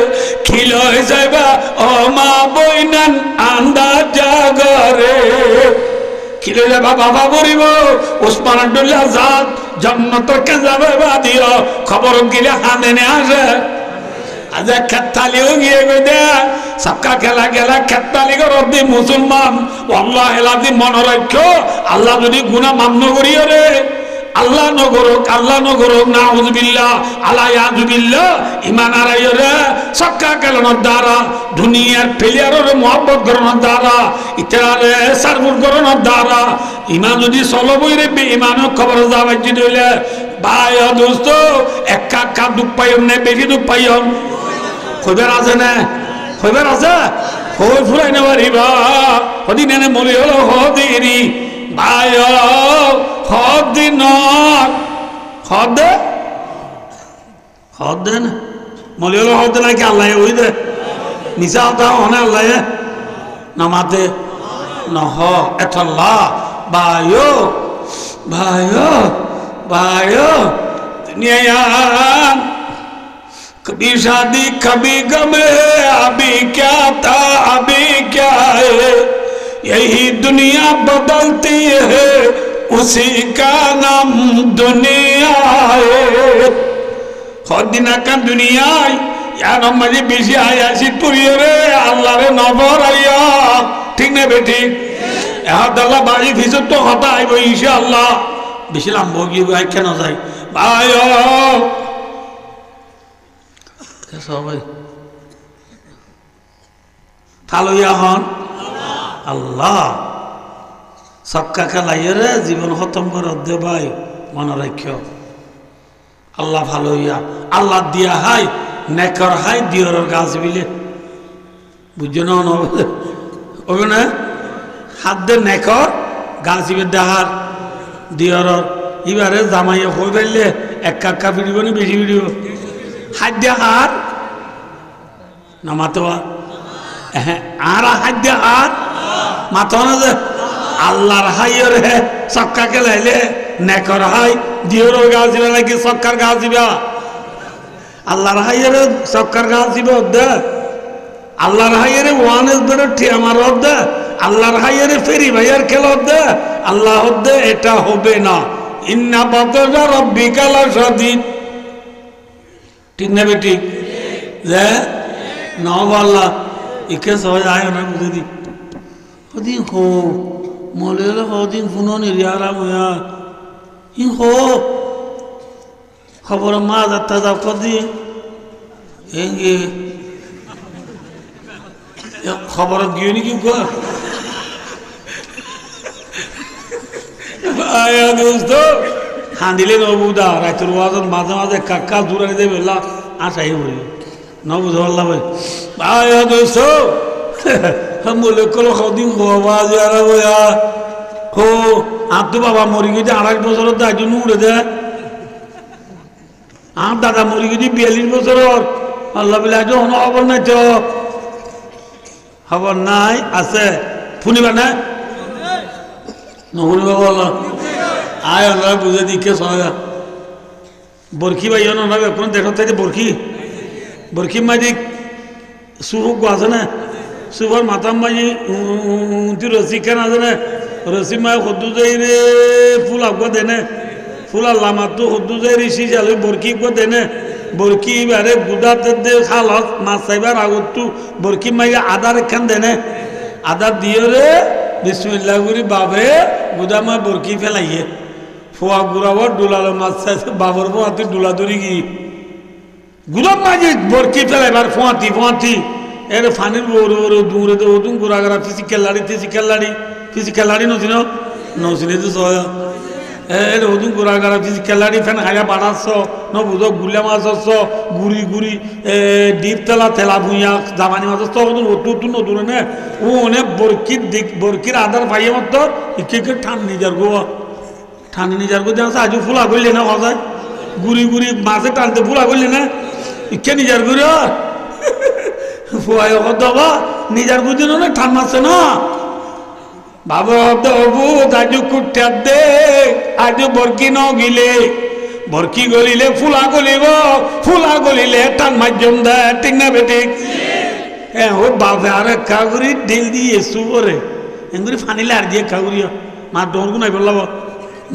খিলয় যাইবা ও মা বইনান আন্দাজা ঘরে খিলে যাবা বাবা বলিব উসমান আব্দুল্লাহ জাত জান্নাতের কেজাবে বাদিও খবর গিলে হানেনে আসে আজ খেতালিও গিয়ে গই দে সবকা খেলা গেলা খেতালি করবি মুসলমান আল্লাহ এলাদি মনে রাখো আল্লাহ যদি গুনাহ মাফ নকরিও রে আল্লাহ নগরক নাউযুবিল্লাহ আলা ইয়াযুবিল্লাহ ঈমান আরাইরে সক্কা কেলনের দ্বারা দুনিয়ার প্লেয়ারের মোহাব্বত করানোর দ্বারা ইতরারে সারমুর করানোর দ্বারা ঈমান যদি চলবই রে বেঈমান খবর যাবাইজি দিলে ভাই দোস্ত একা দুঃখ পাইম না বেশি দুঃখ পাইম খবর আছে না খবর আছে হই ফুরাই না পারিবা হদিন এনে মলি হলো হদিরি ভাই হদিন হদ না মলি হলো হদ নাকি আল্লাহ ওই দে মিশা হতা হনে আল্লাহ নামাতে নহ এতল্লাহ ভাইও दुनिया कभी शादी कभी गम है अभी क्या था अभी क्या है यही दुनिया बदलती है उसी का नाम दुनिया है हर दिन का दुनिया यार मजे बेसी आया शीतपुरी रे अल्लाह रे नबर आया ठीक नहीं बेटी अल्लाह बाजी फिसत तो होता है वो इंशाअल्लाह বেশি লাম্ব গিয়ে কেন যায় ভাই সবাই ভালো হন আল্লাহ সবকা খেলাইয়ে রে জীবন খতম করে দে ভাই মনে রাখিও আল্লাহ ভালো ইয়া আল্লাহ দিয়া হাই নেকর হাই দিয়র গাছ বিলে বুঝছো না ওবে না হাত দে নেকর গাছ বিলে দেহার দিয়র এবারে জামাইয়া হয়ে ফেললে এক কাক্কা ফিরিব না বেশি ফিরিব হাত হাত না মাতোয়া হ্যাঁ আর হাত হাত মাতো না যে আল্লাহর হাইয়ের চক্কা খেলাইলে নেকর হাই দিয়র গাছ দিবে নাকি চক্কার গাছ দিবা আল্লাহর হাইয়ের চক্কার গাছ দিবে দে আল্লাহর হাইয়ের ওয়ান এস বেড়ে আমার দে আল্লাহর হাইয়ের ফেরি ভাইয়ার খেলা দে আল্লাহ দে এটা হবে না ইন্না বাতজা রব্বিকা লাশাদীদ ঠিক না বেটি যে নাও আল্লাহ ইকে সবাই আয় না বুঝে দি হদিন হো মলে হলে হদিন ফুনো নিরিয়ারা মুয়া ই হো খবর মা যাত্রা যাও কদি এঙ্গে খবর গিয়ে নি কি কর আয়া দোস্ত হাঁদিলে নবুদা রাতের ওয়াজন মাঝে মাঝে কাকা দূরে দেবে আশাই হই নবুদা আল্লাহ ভাই আয়া দোস্ত বলে কলো কদিন বাবা যারা বয়া হো আর তো বাবা মরি গেছে 28 বছর দায়িত্ব উড়ে দেয় আর দাদা মরি গেছি 42 বছর আল্লাহ বলে আজ খবর নাই তো খবর নাই আছে শুনিবা না নশুনিবা আল্লাহ আয় আল্লাহ বুঝে দিকে সহায় বরকি ভাই না কোনো দেখো তাই বরকি মাঝি সুরুক আছে না সুবর মাতাম মাঝি তুই রসি কেন আছে না রসি মায় সদ্দু যাই রে ফুল আগুয়া দেনে ফুল আল্লাহ মাতো সদ্দু যাই ঋষি জালে বরকি গো দেনে বরকি বারে গুদাতে দে খালত মাছ চাইবার আগতো বরকি মাইয়া আদার এখান দেনে আদা দিয়ে রে বিসমিল্লাহ করি বাবে গুদা মা বরকি ফেলাইয়ে ফোয়া গুড়াবার ডুলালো মাছ চাইছে বাবর ফোয়াতি ডুলা ধরি গিয়ে গুদাম মাঝে বরকি ফেলাইবার ফোয়াতি এর ফানির বড় দূরে তো ওদুম গুড়াগাড়া ফিজিক্যাল লাড়ি নচিনে তো সয় এর ওদুম গুড়াগাড়া ফিজিক্যাল লাড়ি ফেন খাইয়া বাড়াচ্ছ ন বুঝ গুলিয়া মাছ হচ্ছ গুড়ি ডিপ তেলা ভুঁইয়া জামানি মাছ হচ্ছ ওদুম ওটু নতুন নে ও অনেক বরকির আদার পাইয়ে মত ইকে ঠান নিজার গো দেখা আজও ফুলা করলে না হজায় গুড়ি মাছে টানতে ফুলা করলে না ইকে নিজার গুড়ি ফুয়াই দবা নিজার গুদিন না ঠান মারছে না বাবা দবু আজু কুটে দে আজু বরকি ন গিলে বরকি গলিলে ফুলা গলিলে টান মাধ্যম দে ঠিক না বেটি হ্যাঁ ও বাবা আর কাগুরি ঢিল দিয়ে সুবরে এগুলি ফানিলে আর দিয়ে কাগুরি মা ডর গুনাই বললাম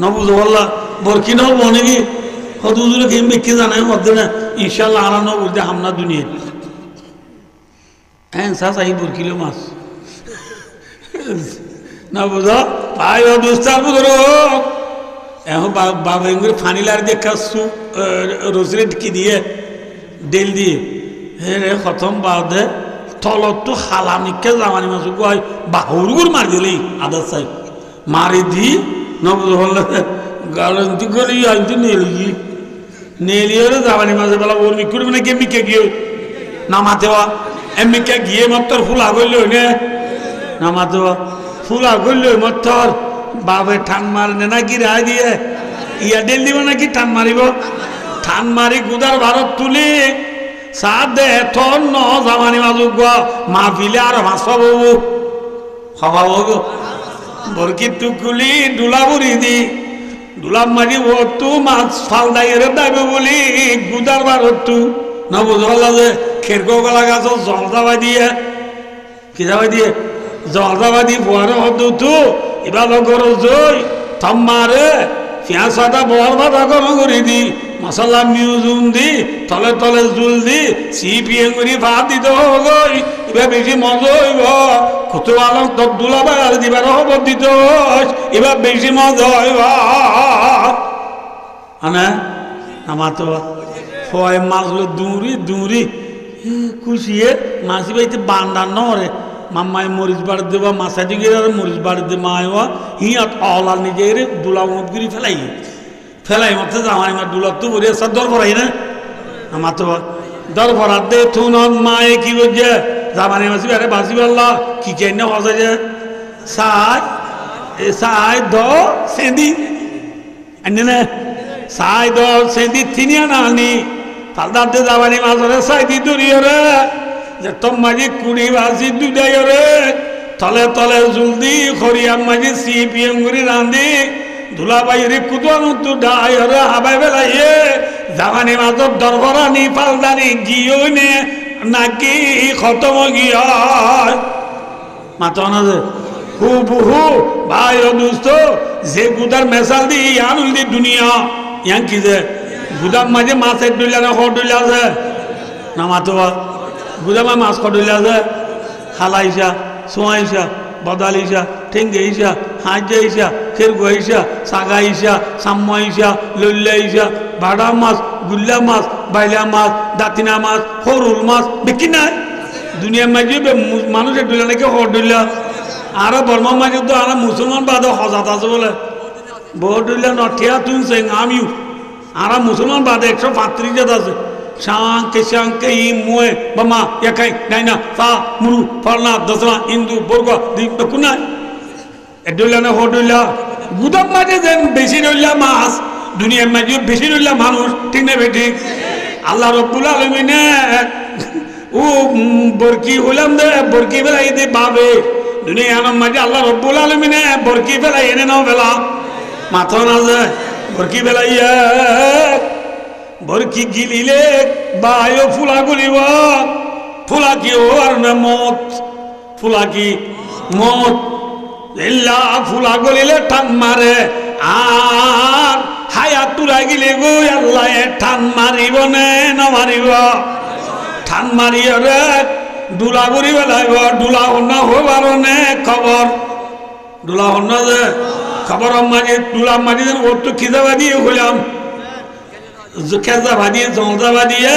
নবুঝ বললা বরকি ন মনে কি হদুজুরে কেম বেকি জানাই মধ্যে না ইনশাল্লাহ আনা ন বলতে হামনা দুনিয়া হ্যাঁ সাস আই বরকিলো মাছ না বুঝো ভাই ও দুস্তার বুঝো এখন বাবা এগুলো ফানিলার দিয়ে কাছু রসিরে কি দিয়ে ডেল দিয়ে হে রে প্রথম বাদে তলত তো হালামিকে জামানি মাছ গয় বাহুরগুর মারি দিলি আদার সাই মারি দি না বুঝো বললে গালন্তি গলি আনতে নেলিয়ে জামানি মাছের বেলা ওর মিকুর মানে কে মিকে গিয়ে নামাতে এমনিকে গিয়ে মাত্র ফুলা করল নামাতে ফুলা করল মাত্র বাবে ঠান মারনে নাকি রায় দিয়ে ইয়া ডেল দিব নাকি ঠান মারিব ঠান মারি গুদার ভারত তুলি সাদে থন ন জামানি মাজুগ মাহফিলে আর ভাসা বাবু হবা বাবু বরকি টুকুলি ডুলা বুড়ি দি ডুলা মারি ও তু মাছ ফাল দাইরে দাইবে বলি গুদার ভারত তু না বুঝলা যে খেরকো গলা গাছ জল যাবাই দিয়ে কি যাবাই দিয়ে জল যাবাই দিয়ে বুয়ারে হতো তু এবার করো জই থম্মারে পেঁয়াজ আদা বল বাদা গরম করে দি মশলা মিউজুম দি তলে তলে জুল দি সিপিএম করে ভাত দিতে হই এবার বেশি মজা হইব কত আলম তোর দুলা বেড়াল দিবার হব দিত এবার বেশি মজা হইব আনে আমার তো ফয় মাছগুলো দূরি খুশিয়ে মাছি বাইতে বান্দার নরে মাম্মায় মরিচ বাড়ি দেবা মাছা দিকে মরিচ বাড়ি দে মায়ও হিয়াত অলাল নিজে রে দুলা উমতগিরি ফেলাই মাত্র জামাই মা দুলার তো বলে সব দর ভরাই না আমার তো দর ভরাত দে থুন মায়ে কি বলছে জামানি মাছি আরে বাসি পাল্লা কি কেন হসে যে সাই দ সেদি আনে সাই দ সেদি তিনিয়া নানি ফালদাতে যাবানি মাছরে সাইদি দরিয়রে যে তোম মাঝি কুড়ি বাসি দুদাইরে তলে তলে জুলদি খরিয়াম মাঝি সিপিএম গুরি রান্ধি ধুলা বাইরে কুদন তু ডাইরে হাবাই বেলাইয়ে যাবানি মাছর দরবরানি ফালদানি গিয়ে নে নাকি খতম গিয়া মাথা না যে হুবহু ভাই ও দোস্ত যে গুদার মেসাল দি আনুল দি দুনিয়া ইয়াং কি যে গুদাম মাঝে মাছের ডুইলা না খড় ডুইলা আছে না মাতবা গুদামে মাছ খড় ডুইলা আছে হালাইসা সোয়াইসা বদালিসা ঠেঙ্গেইসা হাজাইসা খেরগইসা সাগাইসা সাম্মাইসা লল্লাইসা বাড়া মাছ গুল্লা মাছ বাইলা মাছ দাতিনা মাছ হরুল মাছ বিকি নাই দুনিয়ার মাঝে মানুষের ডুইলা নাকি খড় ডুইলা আর বর্মা মাঝে তো আর মুসলমান বাদে হজাত আছে বলে বহু ডুইলা নঠিয়া তুই সেং আমিও আর মুসলমান বাদে 135 আছে শাঙ্কে ই মুয়ে বামা একাই নাইনা সা মুরু ফলনা দসরা ইন্দু বর্গ দীপ কুনা এডুইলা না হডুইলা গুদাম মাঝে যেন বেশি রইলা মাছ দুনিয়ার মাঝে বেশি রইলা মানুষ ঠিক না বেঠিক আল্লাহ রব্বুল আলামিনে ও বরকি হলাম দে বরকি বেলাই দে বাবে দুনিয়ার মাঝে আল্লাহ রব্বুল আলামিনে বরকি বেলাই এনে নাও বেলা মাথা না যায় বরকি বেলাইয়া বরকি গিলিলে বায়ো ফুলা গুলিব ফুলা কি ও আর না মত ফুলা কি মত এল্লা ফুলা গলিলে টান মারে আর হায়াত তুলা গিলে গো আল্লাহ টান মারিব নে না মারিব টান মারিও রে ডুলা গুড়ি বেলাইব ডুলা হন্না হবার নে খবর ডুলা হন্না যে খবর মাঝে ডুলা মাঝে ওর খিদাবা দিয়ে হইলাম খেজা ভাদিয়ে জলদা ভাদিয়ে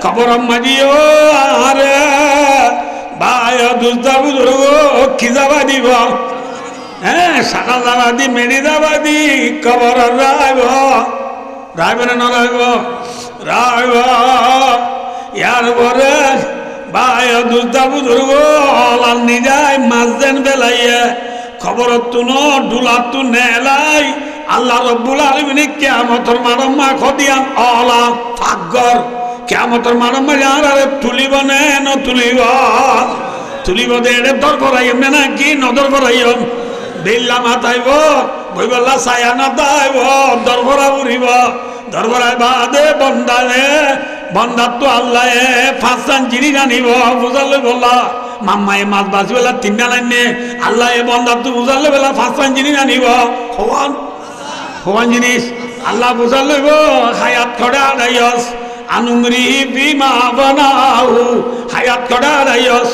খবর মাঝিও আরে ভাই দুস্তা বুঝুর্গ খিদাবা দিব হ্যাঁ সাকা যাবাদি মেডি যাবাদি খবর রাইব রাইব না না রাইব রাইব ইয়ার পরে ভাই দুস্তা বুঝুর্গ লাল নিজায় মাছ দেন বেলাইয়ে খবর তুন ডুলা তু নেলাই আল্লাহ রব্বুল আলামিন কিয়ামতের মারম্মা খদিয়ান আলা ফাগর কিয়ামতের মারম্মা আরে তুলিব না ন তুলিব দে দরবরাই এমনে না কি নদর করাইম বিল্লা মাতাইব বইবল্লা ছায়া না তাইব দরবরা উড়িব দরবরাই বাদে বন্দারে বন্দার তো আল্লাহ ফাঁসান জিনিস আনিব বুঝালে বললা মাম্মায়ে মাছ বাঁচি বেলা তিনটা লাইনে আল্লাহ বন্দার তো বুঝালে বেলা ফাঁসান জিনিস আনিব হওয়ান জিনিস আল্লাহ বুঝাল লইব হায়াত খড়া আড়াইয়স আনুমরি বিমা বানাউ হায়াত খড়া আড়াইয়স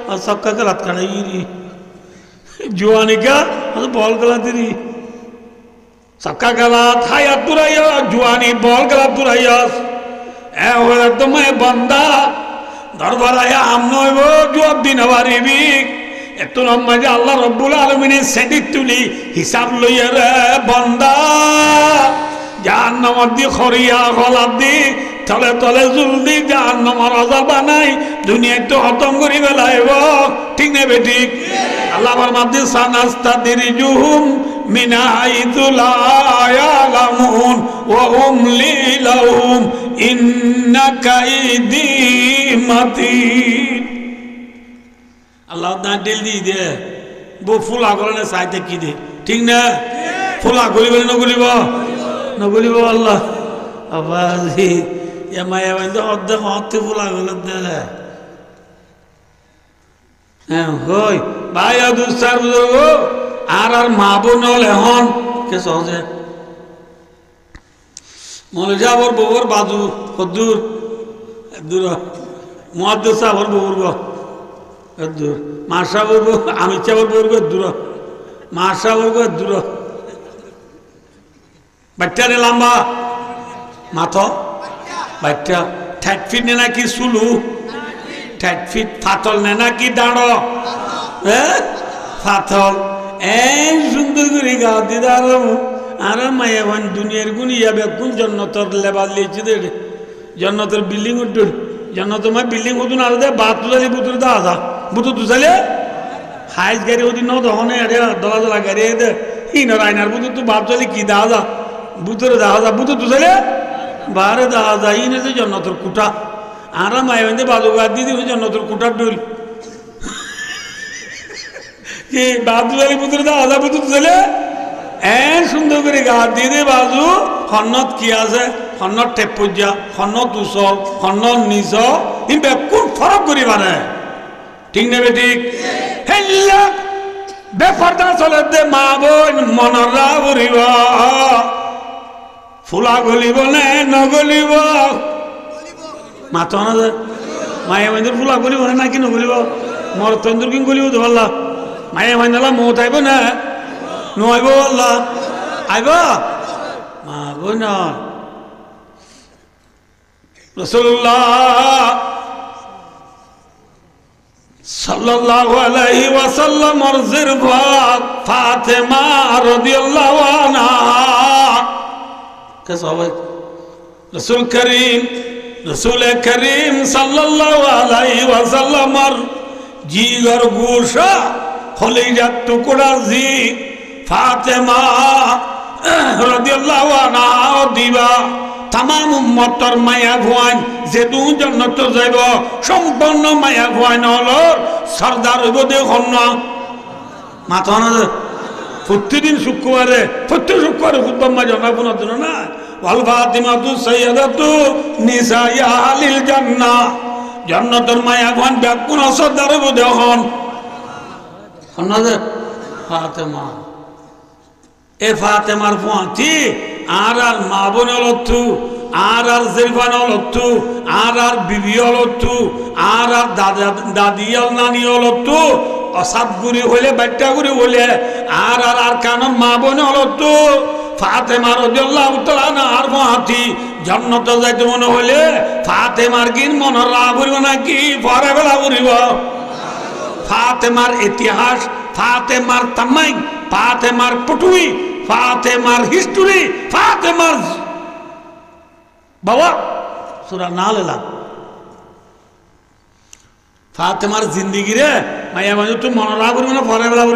আর সবকা গলাত কাড়াইরি জুয়ানিকা আর বল গলাতিরি সবকা গলাত হায়াত তুরাইয় জুয়ানি বল গলাত তুরাইয়স এ হইলা তোমায় বান্দা দরবারায় আমনইব জবাব দিন পারিবি এত লম্বা যে আল্লাহ রব্বুল আলামিনের সেটি তুলি হিসাব লইয়া রে বান্দা জাহান্নামের দি খরিয়া গলার দি তলে তলে জুল দি জাহান্নামের আযাব বানাই দুনিয়ায় তো খতম করি বেলাইব ঠিক না বেঠিক আল্লাহ ফরমাতে সানাস্তাদরিজুহুম মিন হাইতু লা ইয়ালামুন ওয়া উমলি লাহুম ইন্না কাইদি মাতিন আল্লাহ না দিল দিয়ে দে বো ফুলা করে না চাইতে কি দে ঠিক না ফুলা গলিব না গলিব আল্লাহ আবাজি মায়া বাইন্দে অর্ধেক অর্থে ফুলা গলে দে হ্যাঁ হই ভাই দুস্তার বুঝব আর মা বোন হল এখন কে সহজে মনে যাবর বউর বাজু কদ্দুর দূর মহাদ্দুর সাহর বউর গো দূর মাসা বলবো আমি চাবর বলবো দূর মাসা বলবো দূর বাচ্চারে লম্বা মাথা বাচ্চা 60 ফিট নে নাকি সুলু 60 ফিট ফাতল নে নাকি দাঁড় হ্যাঁ ফাতল এই সুন্দর করে গাও দিদার আর মায়া ভান দুনিয়ার গুনি যাবে কোন জন্নতর লেবাল লিয়েছে দে জন্নতর বিল্ডিং উঠে জন্নত মা বিল্ডিং উঠুন আর দে বাত তুলে বুতুর দা আজা বুতু তুসালে হাইস গাড়ি ওদিন ন দহনে আরে দলা দলা গাড়ি দে ইন রাইনার বুতু তু বাপ চলে কি দা আজা বুতরে দেখা যা বুতো দুসাইলে বাহারে দেখা যায় ইনে যে জন্নতর কুটা আরা মায়ে বান্ধে বাজু গাছ দিয়ে দিবে জন্নতর কুটার ডুল কি বাজু গালি বুতরে দেখা যা বুতো দুসাইলে সুন্দর করে গাছ দিয়ে দিয়ে বাজু হন্নত কি আছে হন্নত টেপুজা হন্নত উস হন্নত নিজ ই কোন ফরক করি মানে ঠিক নেবে ঠিক হেল্লা বেপরদা চলে দে মা বোন মনরা উড়িব ফুলা গলিব নে নগলিব মাথা না যে মায়ে মাইন্দর ফুলা গলিব না কি নগলিব মর তন্দুর কিন গলিব তো আল্লাহ মায়ে মাইন্দলা মত আইব না নইব আল্লাহ আইব মা বোন রাসূলুল্লাহ সাল্লাল্লাহু আলাইহি ওয়াসাল্লাম জিরফাত ফাতেমা রাদিয়াল্লাহু আনহা কে সাহাবা রাসূল করিম সাল্লাল্লাহু আলাইহি ওয়াসাল্লাম জিগর গোশা খলিজাত টুকরা জি ফাতেমা রাদিয়াল্লাহু আনহা দিবা তামাম উম্মতর মায়া ভুয়ান যে দু জান্নাত যাইব সম্পূর্ণ মায়া ভুয়ান হলো সরদার হইব দেখুন না মাথা না প্রতিদিন শুক্রবারে প্রত্যেক শুক্রবারে খুতবা জনাবনার জন্য না ওয়াল ফাতিমাতু সাইয়্যিদাতু নিসাই আহলিল জান্নাহ জান্নাতের মায়া ভুয়ান ব্যাকুন সরদার হইব দেখুন না ফাতেমা এ ফাতেমার ফুয়াতি আর মা বোন অলত্তু আর জেলফান অলত্তু আর বিবি অলত্তু আর দাদি নানি অলত্তু অসাদগুড়ি হইলে বাচ্চাগুড়ি হইলে আর কানন মা বোন অলত্তু ফাতেমা রাদিয়াল্লাহু তাআলা আর ফুয়াতি জান্নাতে যাইতে মনে হইলে ফাতেমার কিন মনের লাভ হইব নাকি পরে বেলা উড়িব ফাতেমার ইতিহাস ফাতেমার তামাই ফাতেমার পটুই ফাতেমার হিস্টোরি ফাতেমার বাবা সূরা নাল এলা ফাতেমার জিন্দেগি রে মাইয়া মানুষ তো মনে রাখবে না পরে বেলা